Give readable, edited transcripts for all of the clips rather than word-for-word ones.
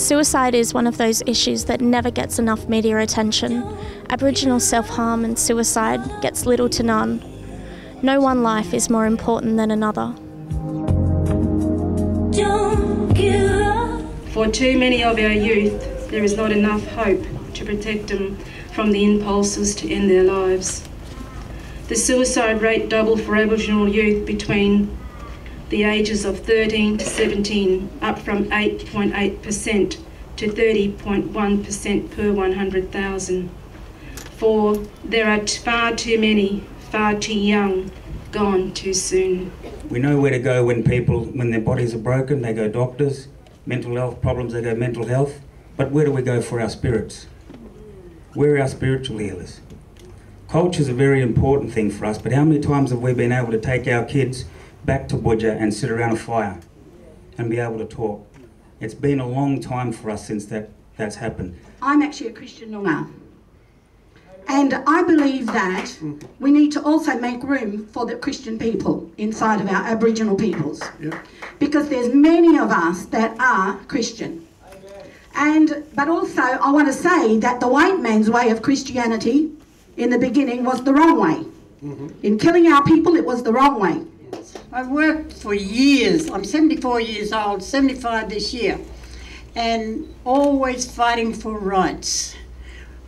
Suicide is one of those issues that never gets enough media attention. Aboriginal self-harm and suicide gets little to none. No one life is more important than another. Don't give up. For too many of our youth, there is not enough hope to protect them from the impulses to end their lives. The suicide rate doubled for Aboriginal youth between the ages of 13 to 17, up from 8.8% to 30.1% per 100,000. For there are far too many, far too young, gone too soon. We know where to go when their bodies are broken, they go doctors. Mental health problems, they go mental health. But where do we go for our spirits? Where are our spiritual healers? Culture is a very important thing for us, but how many times have we been able to take our kids back to Budja and sit around a fire and be able to talk? It's been a long time for us since that's happened. I'm actually a Christian Noongar, and I believe that we need to also make room for the Christian people inside of our Aboriginal peoples, because there's many of us that are Christian. But also I want to say that the white man's way of Christianity in the beginning was the wrong way. In killing our people, it was the wrong way. I've worked for years. I'm 74 years old, 75 this year, and always fighting for rights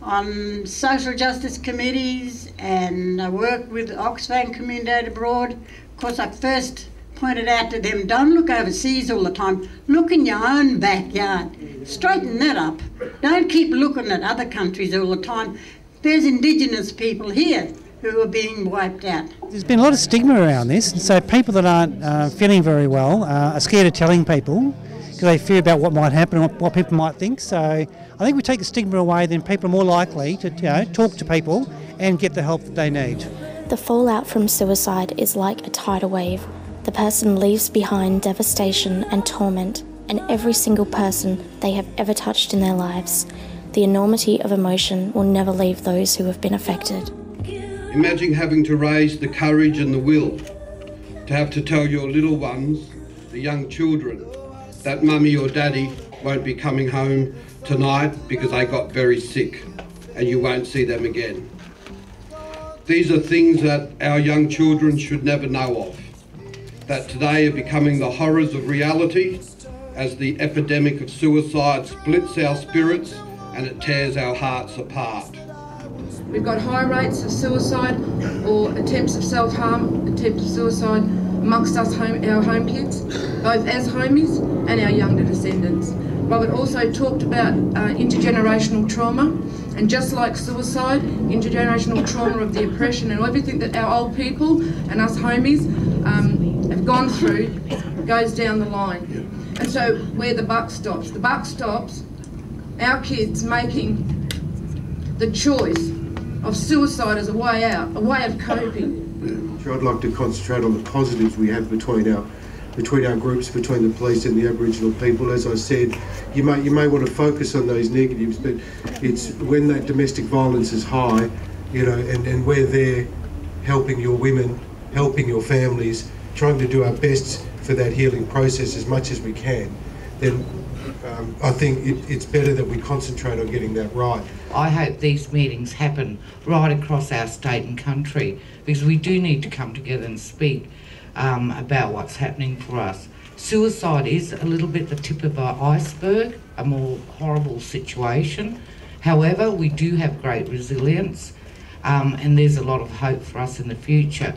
on social justice committees, and I work with Oxfam Community Abroad. Of course, I first pointed out to them, don't look overseas all the time, look in your own backyard, straighten that up. Don't keep looking at other countries all the time. There's Indigenous people here who are being wiped out. There's been a lot of stigma around this, and so people that aren't feeling very well are scared of telling people because they fear about what might happen and what people might think. So I think we take the stigma away, then people are more likely to talk to people and get the help that they need. The fallout from suicide is like a tidal wave. The person leaves behind devastation and torment, and every single person they have ever touched in their lives. The enormity of emotion will never leave those who have been affected. Imagine having to raise the courage and the will to have to tell your little ones, the young children, that mummy or daddy won't be coming home tonight because they got very sick and you won't see them again. These are things that our young children should never know of, that today are becoming the horrors of reality as the epidemic of suicide splits our spirits and it tears our hearts apart. We've got high rates of suicide or attempts of self-harm, attempts of suicide amongst us our home kids, both as homies and our younger descendants. Robert also talked about intergenerational trauma, and just like suicide, intergenerational trauma of the oppression and everything that our old people and us homies have gone through goes down the line. And so where the buck stops our kids making the choice of suicide as a way out, a way of coping. Sure, I'd like to concentrate on the positives we have between our groups, between the police and the Aboriginal people. As I said, you may want to focus on those negatives, but it's when that domestic violence is high, and we're there helping your women, helping your families, trying to do our best for that healing process as much as we can, then I think it's better that we concentrate on getting that right. I hope these meetings happen right across our state and country, because we do need to come together and speak about what's happening for us. Suicide is a little bit the tip of our iceberg, a more horrible situation. However, we do have great resilience, and there's a lot of hope for us in the future.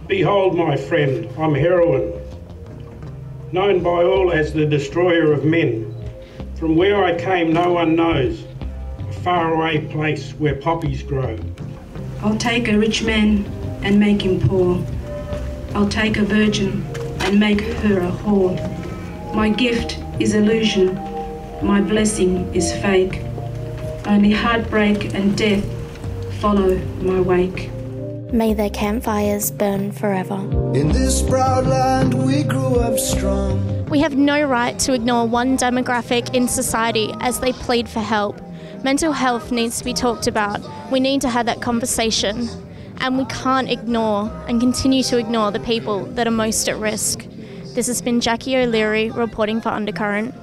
Behold, my friend, I'm heroin, known by all as the destroyer of men. From where I came, no one knows, a faraway place where poppies grow. I'll take a rich man and make him poor. I'll take a virgin and make her a whore. My gift is illusion, my blessing is fake. Only heartbreak and death follow my wake. May their campfires burn forever. In this proud land we grew up strong. We have no right to ignore one demographic in society as they plead for help. Mental health needs to be talked about. We need to have that conversation. And we can't ignore and continue to ignore the people that are most at risk. This has been Jackie O'Leary reporting for Undercurrent.